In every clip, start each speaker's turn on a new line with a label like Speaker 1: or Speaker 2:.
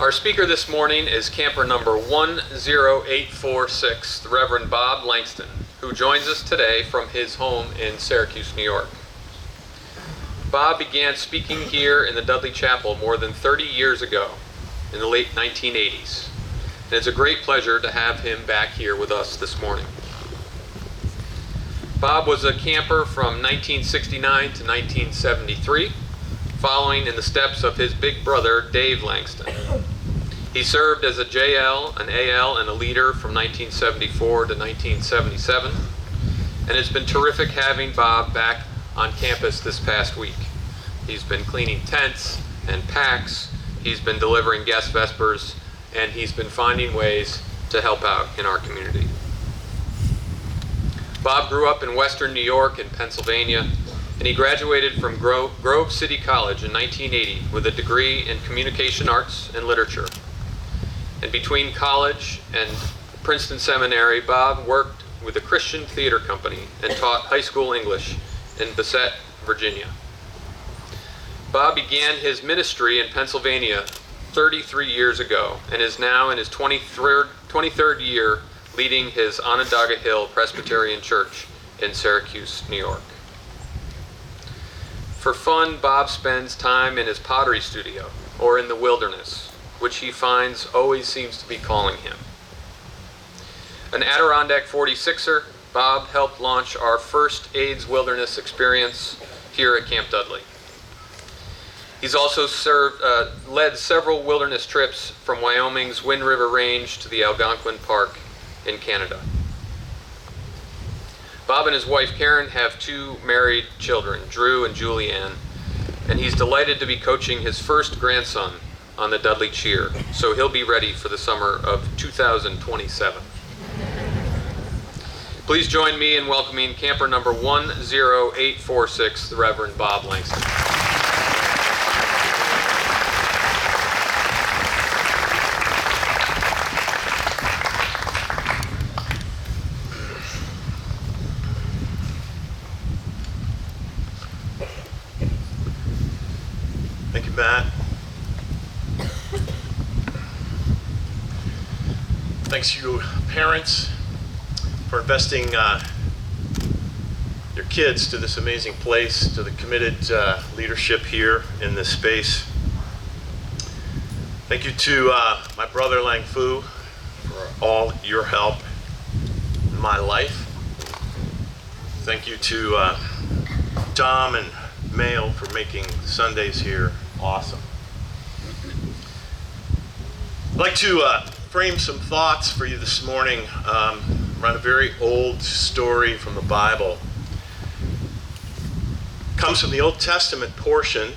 Speaker 1: Our speaker this morning is camper number 10846, the Rev Bob Langston, who joins us today from his home in Syracuse, New York. Bob began speaking here in the Dudley Chapel more than 30 years ago, in the late 1980s. And it's a great pleasure to have him back here with us this morning. Bob was a camper from 1969 to 1973, following in the steps of his big brother, Dave Langston. He served as a JL, an AL, and a leader from 1974 to 1977, and it's been terrific having Bob back on campus this past week. He's been cleaning tents and packs, he's been delivering guest vespers, and he's been finding ways to help out in our community. Bob grew up in Western New York and Pennsylvania, and he graduated from Grove City College in 1980 with a degree in communication arts and literature. And between college and Princeton Seminary, Bob worked with a Christian theater company and taught high school English in Bassett, Virginia. Bob began his ministry in Pennsylvania 33 years ago and is now in his 23rd year leading his Onondaga Hill Presbyterian Church in Syracuse, New York. For fun, Bob spends time in his pottery studio or in the wilderness, which he finds always seems to be calling him. An Adirondack 46er, Bob helped launch our first AIDS wilderness experience here at Camp Dudley. He's also led several wilderness trips from Wyoming's Wind River Range to the Algonquin Park in Canada. Bob and his wife Karen have two married children, Drew and Julianne, and he's delighted to be coaching his first grandson on the Dudley Cheer, so he'll be ready for the summer of 2027. Please join me in welcoming camper number 10846, the Reverend Bob Langston.
Speaker 2: Thank you, Matt. Thanks to you parents for investing your kids to this amazing place, to the committed leadership here in this space. Thank you to my brother Lang Fu for all your help in my life. Thank you to Tom and Mail for making Sundays here awesome. I'd like to frame some thoughts for you this morning around a very old story from the Bible. It comes from the Old Testament portion.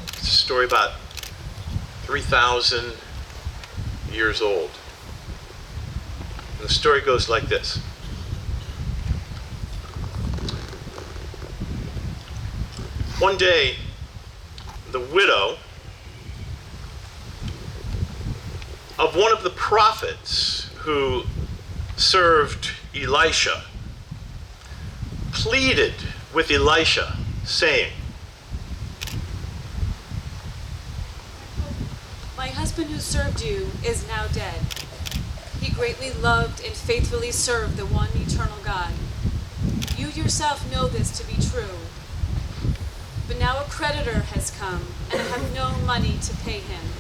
Speaker 2: It's a story about 3,000 years old. And the story goes like this. One day, the widow of one of the prophets who served Elisha pleaded with Elisha, saying,
Speaker 3: "My husband who served you is now dead. He greatly loved and faithfully served the one eternal God. You yourself know this to be true. But now a creditor has come, and I have no money to pay him.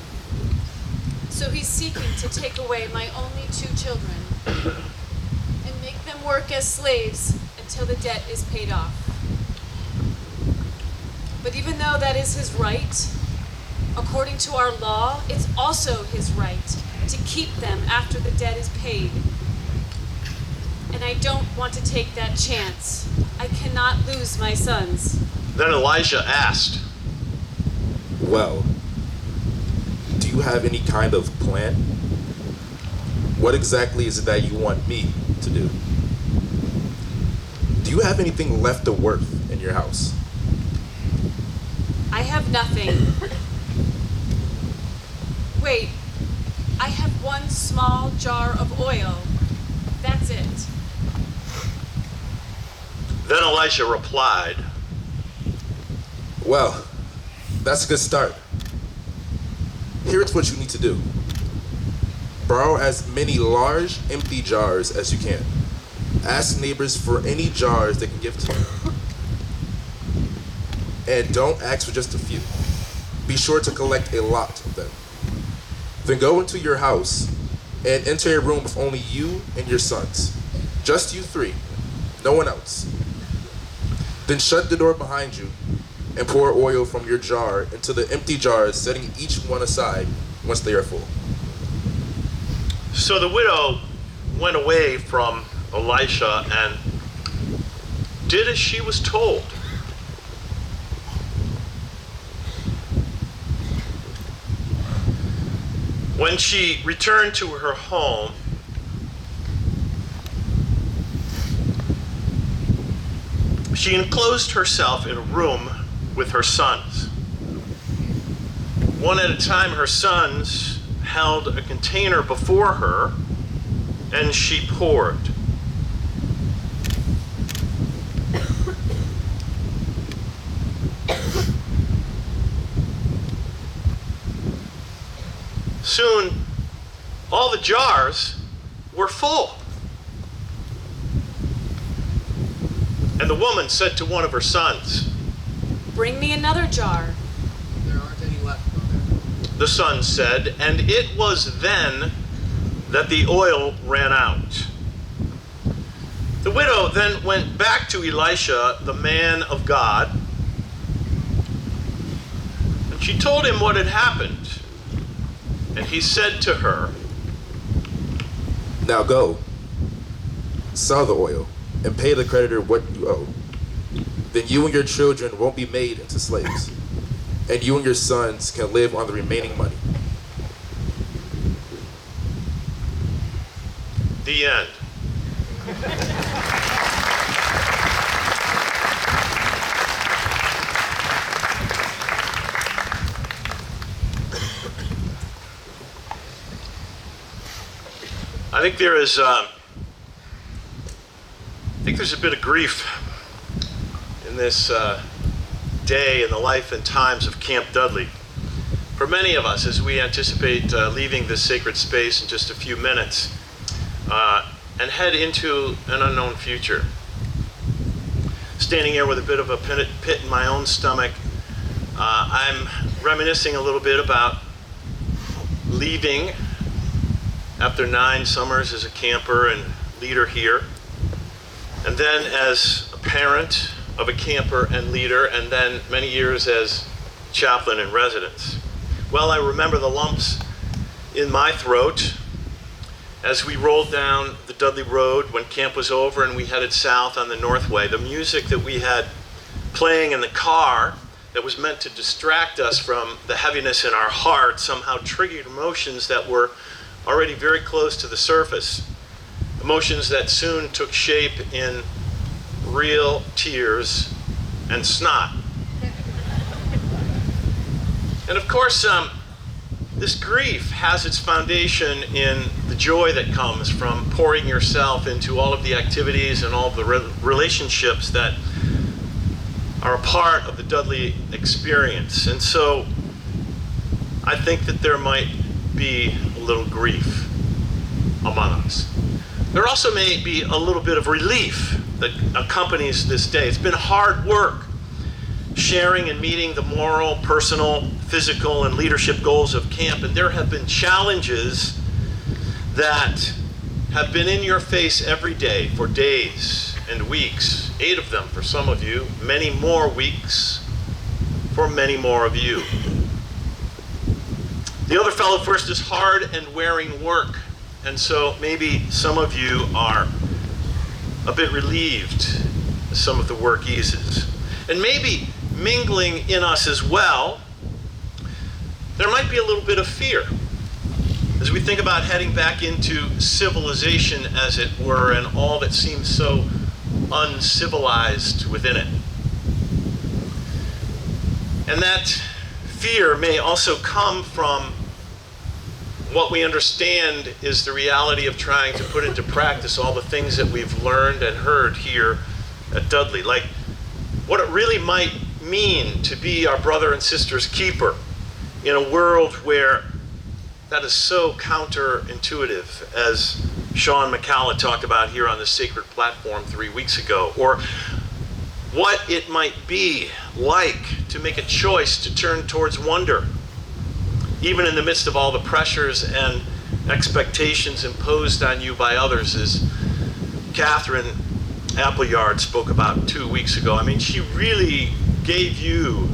Speaker 3: So he's seeking to take away my only two children and make them work as slaves until the debt is paid off. But even though that is his right, according to our law, it's also his right to keep them after the debt is paid. And I don't want to take that chance. I cannot lose my sons."
Speaker 2: Then Elijah asked,
Speaker 4: "Well, do you have any kind of plan? What exactly is it that you want me to do? Do you have anything left of worth in your house?"
Speaker 3: "I have nothing. Wait, I have one small jar of oil. That's it."
Speaker 2: Then Elisha replied,
Speaker 4: "Well, that's a good start. Here's what you need to do. Borrow as many large, empty jars as you can. Ask neighbors for any jars they can give to you. And don't ask for just a few. Be sure to collect a lot of them. Then go into your house and enter a room with only you and your sons. Just you three, no one else. Then shut the door behind you and pour oil from your jar into the empty jars, setting each one aside once they are full.
Speaker 2: So the widow went away from Elisha and did as she was told. When she returned to her home, she enclosed herself in a room with her sons. One at a time, her sons held a container before her, and she poured. Soon, all the jars were full. And the woman said to one of her sons,
Speaker 3: Bring me another jar.
Speaker 5: There aren't any left, Mother.
Speaker 2: the son said, and it was then that the oil ran out. The widow then went back to Elisha, the man of God, and she told him what had happened. And he said to her,
Speaker 4: Now go, sell the oil, and pay the creditor what you owe. Then you and your children won't be made into slaves, and you and your sons can live on the remaining money.
Speaker 2: the end. I think there's a bit of grief in this day in the life and times of Camp Dudley. For many of us, as we anticipate leaving this sacred space in just a few minutes and head into an unknown future. Standing here with a bit of a pit in my own stomach, I'm reminiscing a little bit about leaving after 9 summers as a camper and leader here, and then as a parent of a camper and leader, and then many years as chaplain in residence. Well, I remember the lumps in my throat as we rolled down the Dudley Road when camp was over and we headed south on the Northway. The music that we had playing in the car that was meant to distract us from the heaviness in our heart somehow triggered emotions that were already very close to the surface. Emotions that soon took shape in real tears and snot. And of course, this grief has its foundation in the joy that comes from pouring yourself into all of the activities and all of the relationships that are a part of the Dudley experience. And so I think that there might be a little grief among us. There also may be a little bit of relief that accompanies this day. It's been hard work sharing and meeting the moral, personal, physical, and leadership goals of camp, and there have been challenges that have been in your face every day for days and weeks, 8 of them for some of you, many more weeks for many more of you. The other fellow first is hard and wearing work, and so maybe some of you are a bit relieved as some of the work eases. And maybe mingling in us as well, there might be a little bit of fear as we think about heading back into civilization, as it were, and all that seems so uncivilized within it. And that fear may also come from what we understand is the reality of trying to put into practice all the things that we've learned and heard here at Dudley, like what it really might mean to be our brother and sister's keeper in a world where that is so counterintuitive, as Sean McCalla talked about here on the Sacred Platform 3 weeks ago, or what it might be like to make a choice to turn towards wonder, even in the midst of all the pressures and expectations imposed on you by others, as Catherine Appleyard spoke about 2 weeks ago. I mean, she really gave you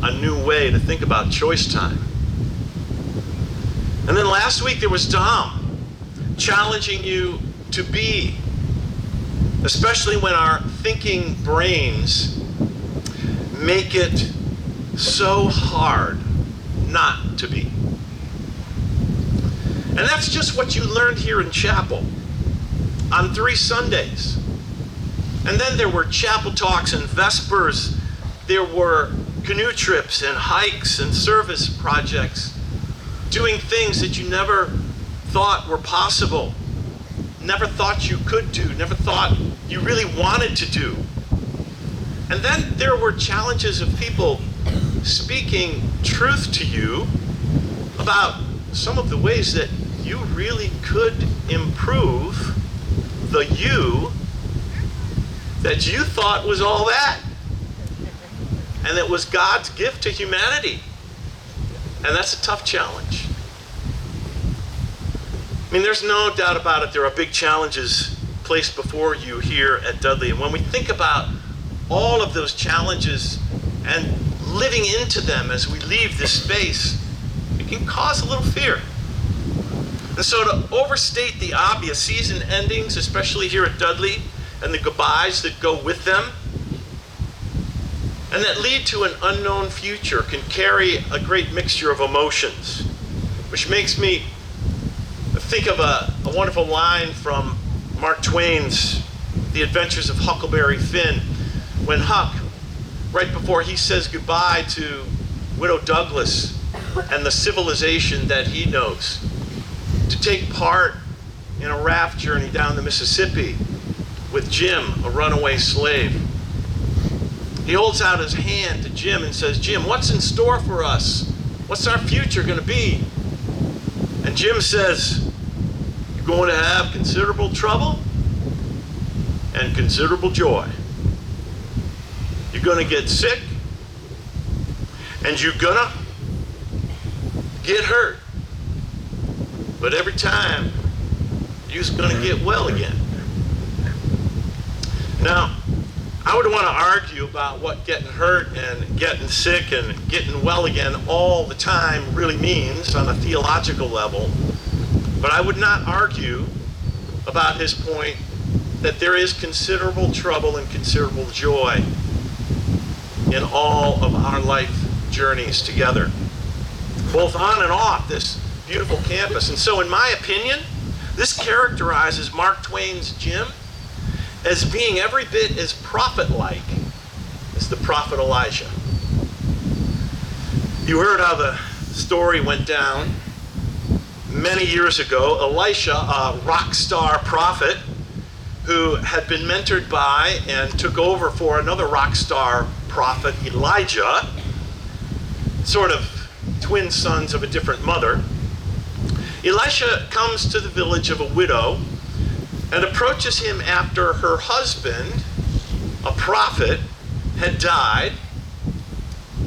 Speaker 2: a new way to think about choice time. And then last week there was Dom challenging you to be, especially when our thinking brains make it so hard not to be. And that's just what you learned here in chapel on 3 Sundays. And then there were chapel talks and vespers. There were canoe trips and hikes and service projects, doing things that you never thought were possible, never thought you could do, never thought you really wanted to do. And then there were challenges of people speaking truth to you about some of the ways that you really could improve the you that you thought was all that, and that was God's gift to humanity. And that's a tough challenge. I mean, there's no doubt about it, there are big challenges placed before you here at Dudley. And when we think about all of those challenges and living into them as we leave this space, it can cause a little fear. And so, to overstate the obvious, season endings, especially here at Dudley, and the goodbyes that go with them, and that lead to an unknown future, can carry a great mixture of emotions, which makes me think of a wonderful line from Mark Twain's The Adventures of Huckleberry Finn, when Huck, right before he says goodbye to Widow Douglas and the civilization that he knows, to take part in a raft journey down the Mississippi with Jim, a runaway slave. He holds out his hand to Jim and says, "Jim, what's in store for us? What's our future going to be?" And Jim says, "You're going to have considerable trouble and considerable joy. You're going to get sick, and you're going to get hurt. But every time, you're going to get well again." Now, I would want to argue about what getting hurt and getting sick and getting well again all the time really means on a theological level, but I would not argue about his point that there is considerable trouble and considerable joy in all of our life journeys together, both on and off this beautiful campus. And so, in my opinion, this characterizes Mark Twain's Jim as being every bit as prophet-like as the prophet Elijah. You heard how the story went down many years ago. Elisha, a rock star prophet who had been mentored by and took over for another rock star prophet, Elijah, sort of twin sons of a different mother. Elisha comes to the village of a widow and approaches him after her husband, a prophet, had died,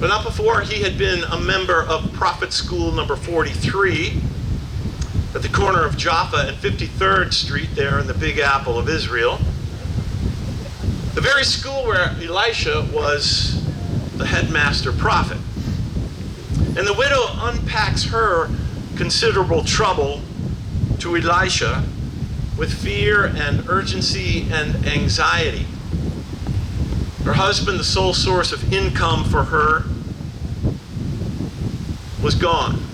Speaker 2: but not before he had been a member of prophet school number 43 at the corner of Jaffa and 53rd Street there in the Big Apple of Israel. The very school where Elisha was the headmaster prophet. And the widow unpacks her considerable trouble to Elisha with fear and urgency and anxiety. Her husband, the sole source of income for her, was gone.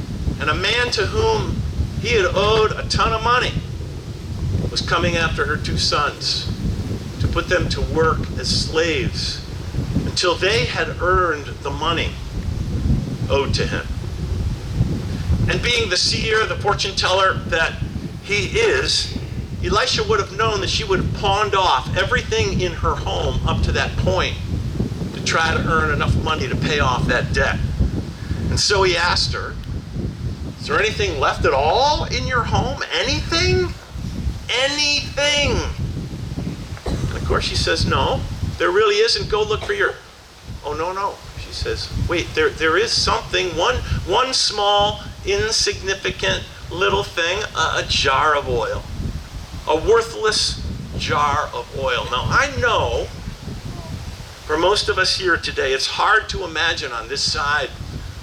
Speaker 2: And a man to whom he had owed a ton of money was coming after her 2 sons to put them to work as slaves until they had earned the money owed to him. And being the seer, the fortune teller that he is, Elisha would have known that she would have pawned off everything in her home up to that point to try to earn enough money to pay off that debt. And so he asked her, Is there anything left at all in your home? Anything? Anything? And of course she says, no, there really isn't. Go look for your... Oh, no. She says, wait, there is something. One small, insignificant little thing, a jar of oil. A worthless jar of oil. Now, I know for most of us here today, it's hard to imagine on this side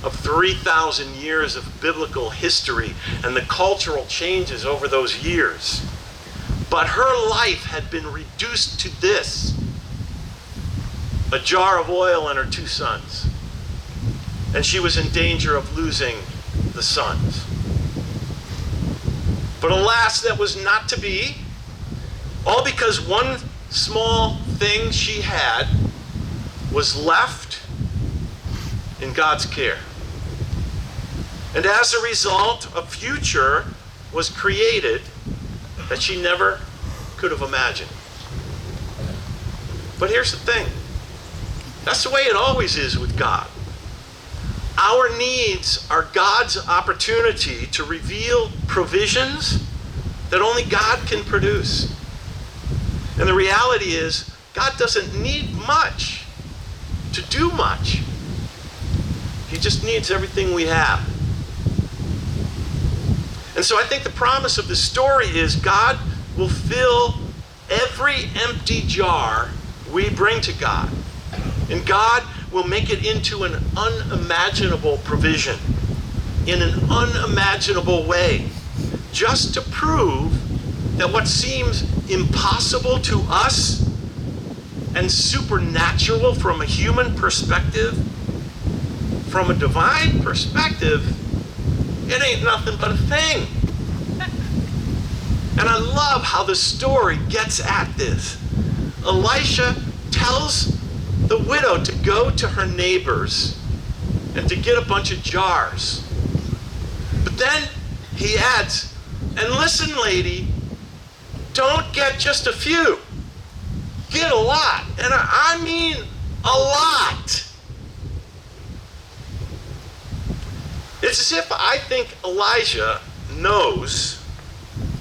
Speaker 2: of 3,000 years of biblical history and the cultural changes over those years. But her life had been reduced to this: a jar of oil and her 2 sons. And she was in danger of losing the sons. But alas, that was not to be. All because one small thing she had was left in God's care. And as a result, a future was created that she never could have imagined. But here's the thing. That's the way it always is with God. Our needs are God's opportunity to reveal provisions that only God can produce. And the reality is, God doesn't need much to do much. He just needs everything we have. And so I think the promise of the story is God will fill every empty jar we bring to God. And God will make it into an unimaginable provision in an unimaginable way, just to prove that what seems impossible to us and supernatural from a human perspective, from a divine perspective, it ain't nothing but a thing. And I love how the story gets at this. Elisha tells the widow to go to her neighbors and to get a bunch of jars. But then he adds, and listen, lady, don't get just a few. Get a lot. And I mean a lot. It's as if I think Elijah knows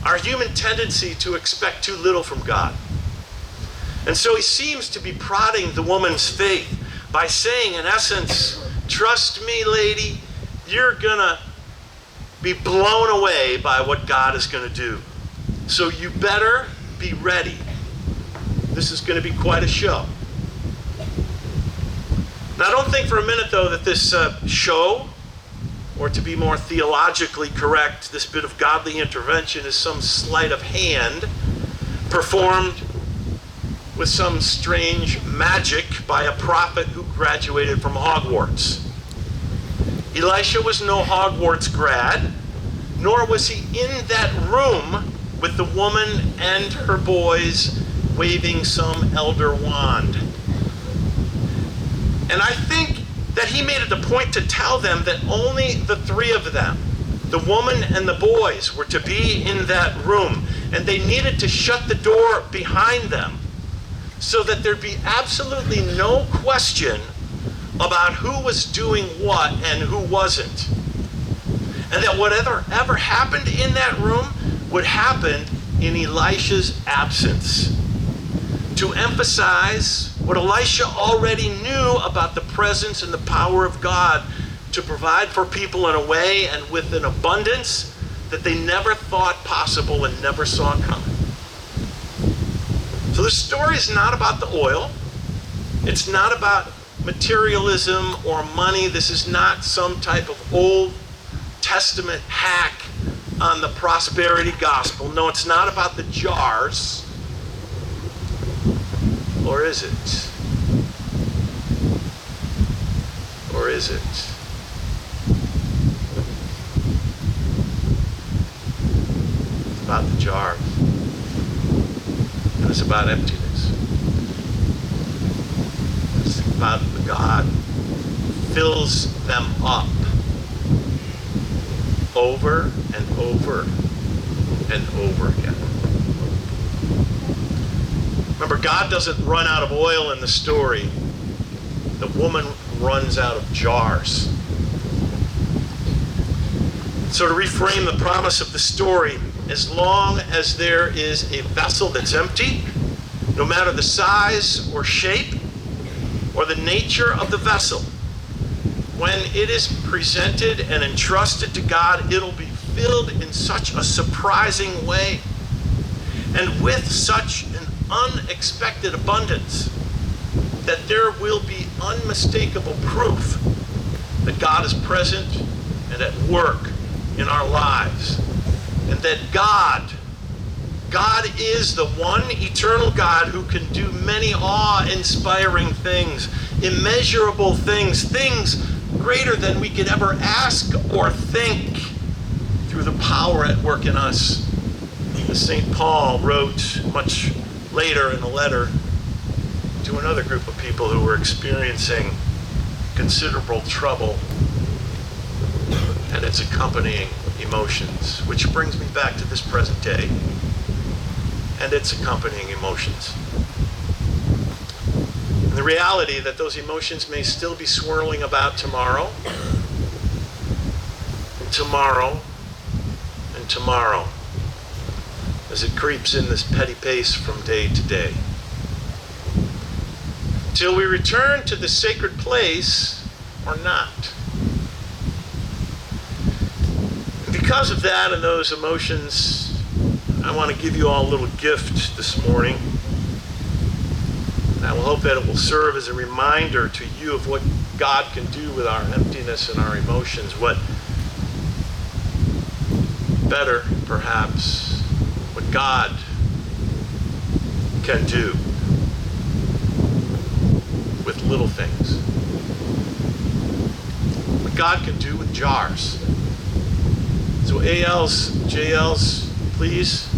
Speaker 2: our human tendency to expect too little from God. And so he seems to be prodding the woman's faith by saying, in essence, trust me, lady, you're going to be blown away by what God is going to do. So you better be ready. This is going to be quite a show. Now, don't think for a minute, though, that this show, or to be more theologically correct, this bit of godly intervention is some sleight of hand performed with some strange magic by a prophet who graduated from Hogwarts. Elisha was no Hogwarts grad, nor was he in that room with the woman and her boys waving some elder wand. And I think that he made it a point to tell them that only the 3 of them, the woman and the boys, were to be in that room. And they needed to shut the door behind them so that there'd be absolutely no question about who was doing what and who wasn't. And that whatever ever happened in that room would happen in Elisha's absence, to emphasize what Elisha already knew about the presence and the power of God to provide for people in a way and with an abundance that they never thought possible and never saw coming. So the story is not about the oil. It's not about materialism or money. This is not some type of Old Testament hack on the prosperity gospel. No, it's not about the jars. Or is it? Or is it? It's about the jars. And it's about emptiness. It's about God fills them up over and over and over again. Remember, God doesn't run out of oil in the story. The woman runs out of jars. So to reframe the promise of the story, as long as there is a vessel that's empty, no matter the size or shape or the nature of the vessel, when it is presented and entrusted to God, it'll be filled in such a surprising way and with such an unexpected abundance that there will be unmistakable proof that God is present and at work in our lives, and that God is the one eternal God who can do many awe-inspiring things, immeasurable things, things greater than we could ever ask or think through the power at work in us. As St. Paul wrote much later in a letter to another group of people who were experiencing considerable trouble and its accompanying emotions, which brings me back to this present day and its accompanying emotions. And the reality that those emotions may still be swirling about tomorrow, and tomorrow, and tomorrow, as it creeps in this petty pace from day to day. Till we return to the sacred place or not. And because of that and those emotions, I want to give you all a little gift this morning. And I will hope that it will serve as a reminder to you of what God can do with our emptiness and our emotions. What better, perhaps, what God can do with little things. What God can do with jars. So ALs, JLs, please.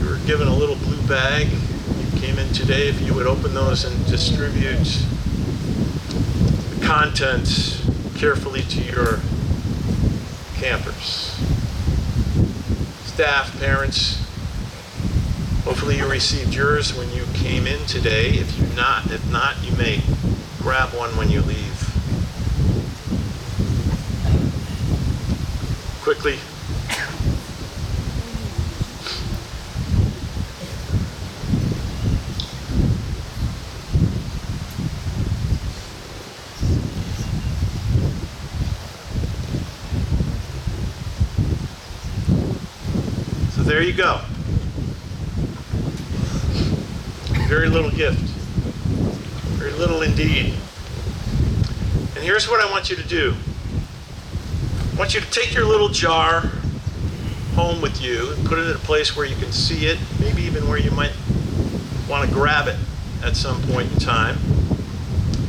Speaker 2: You were given a little blue bag. You came in today. If you would open those and distribute the contents carefully to your campers. Staff, parents, hopefully you received yours when you came in today. If not, you may grab one when you leave. Quickly. So there you go. Very little gift. Very little indeed. And here's what I want you to do. I want you to take your little jar home with you and put it in a place where you can see it, maybe even where you might want to grab it at some point in time.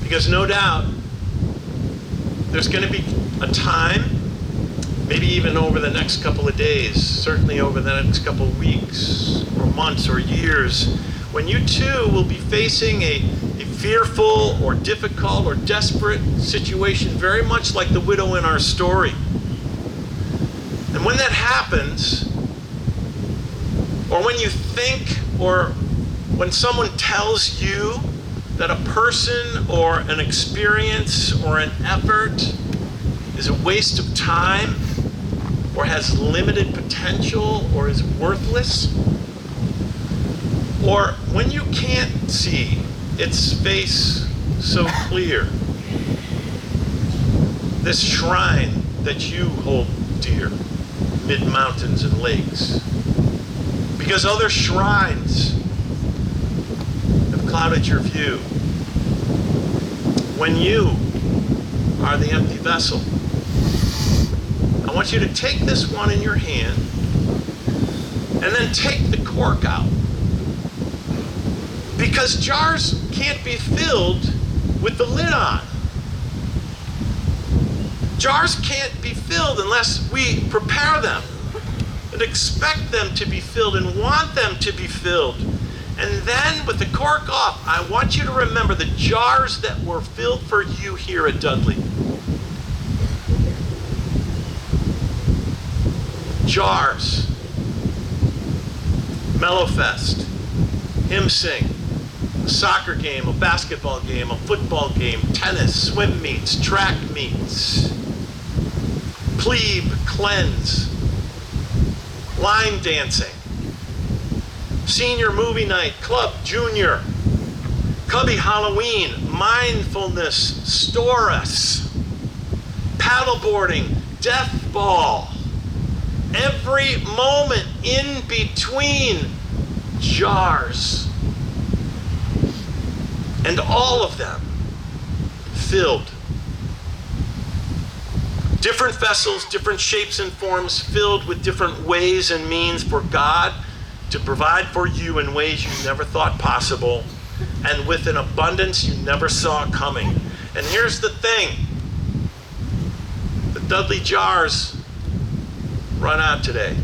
Speaker 2: Because no doubt, there's going to be a time, maybe even over the next couple of days, certainly over the next couple of weeks or months or years, when you too will be facing a fearful or difficult or desperate situation, very much like the widow in our story. And when that happens, or when you think, or when someone tells you that a person or an experience or an effort is a waste of time, or has limited potential, or is worthless, or when you can't see its face so clear, this shrine that you hold dear, mid mountains and lakes, because other shrines have clouded your view. When you are the empty vessel, I want you to take this one in your hand and then take the cork out. Because jars can't be filled with the lid on. Jars can't be filled unless we prepare them and expect them to be filled and want them to be filled. And then with the cork off, I want you to remember the jars that were filled for you here at Dudley. Jars. Mellowfest. Hymn sing. A soccer game, a basketball game, a football game, tennis, swim meets, track meets. plebe, cleanse, line dancing, senior movie night, club, junior, cubby Halloween, mindfulness, storus, paddleboarding, death ball. Every moment in between jars. And all of them filled. Different vessels, different shapes and forms, filled with different ways and means for God to provide for you in ways you never thought possible, and with an abundance you never saw coming. And here's the thing. The Dudley jars run out today.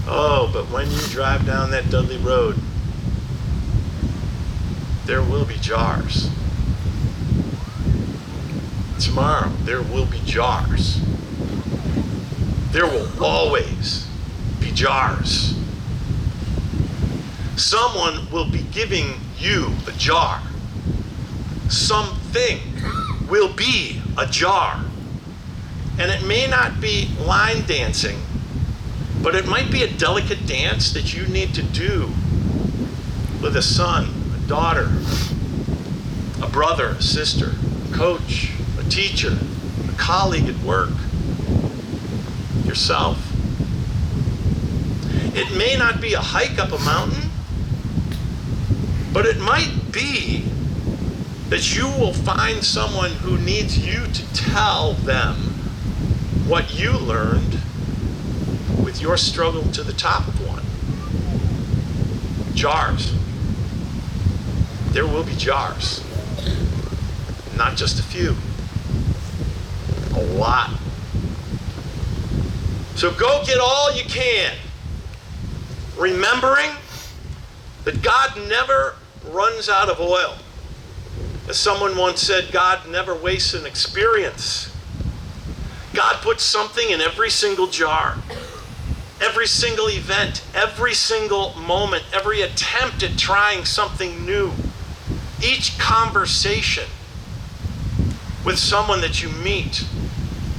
Speaker 2: Oh, but when you drive down that Dudley road, there will be jars. Tomorrow, there will be jars. There will always be jars. Someone will be giving you a jar. Something will be a jar. And it may not be line dancing, but it might be a delicate dance that you need to do with a son, a daughter, a brother, a sister, a coach, a teacher, a colleague at work, yourself. It may not be a hike up a mountain, but it might be that you will find someone who needs you to tell them what you learned with your struggle to the top of one. Jars. There will be jars. Not just a few. A lot. So go get all you can, remembering that God never runs out of oil. As someone once said, God never wastes an experience. God puts something in every single jar, every single event, every single moment, every attempt at trying something new, each conversation with someone that you meet,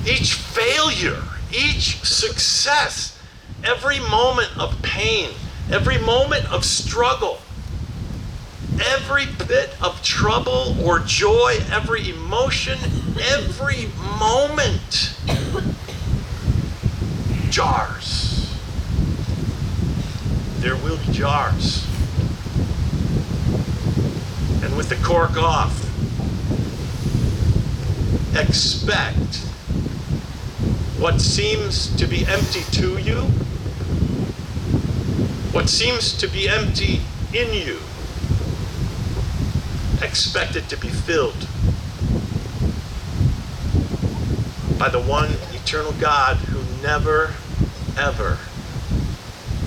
Speaker 2: each failure, each success, every moment of pain, every moment of struggle, every bit of trouble or joy, every emotion, every moment. Jars. There will be jars. And with the cork off, expect what seems to be empty to you, what seems to be empty in you, expect it to be filled by the one eternal God who never, ever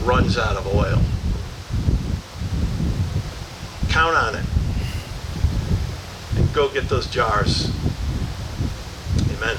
Speaker 2: runs out of oil. Count on it. And go get those jars. Amen.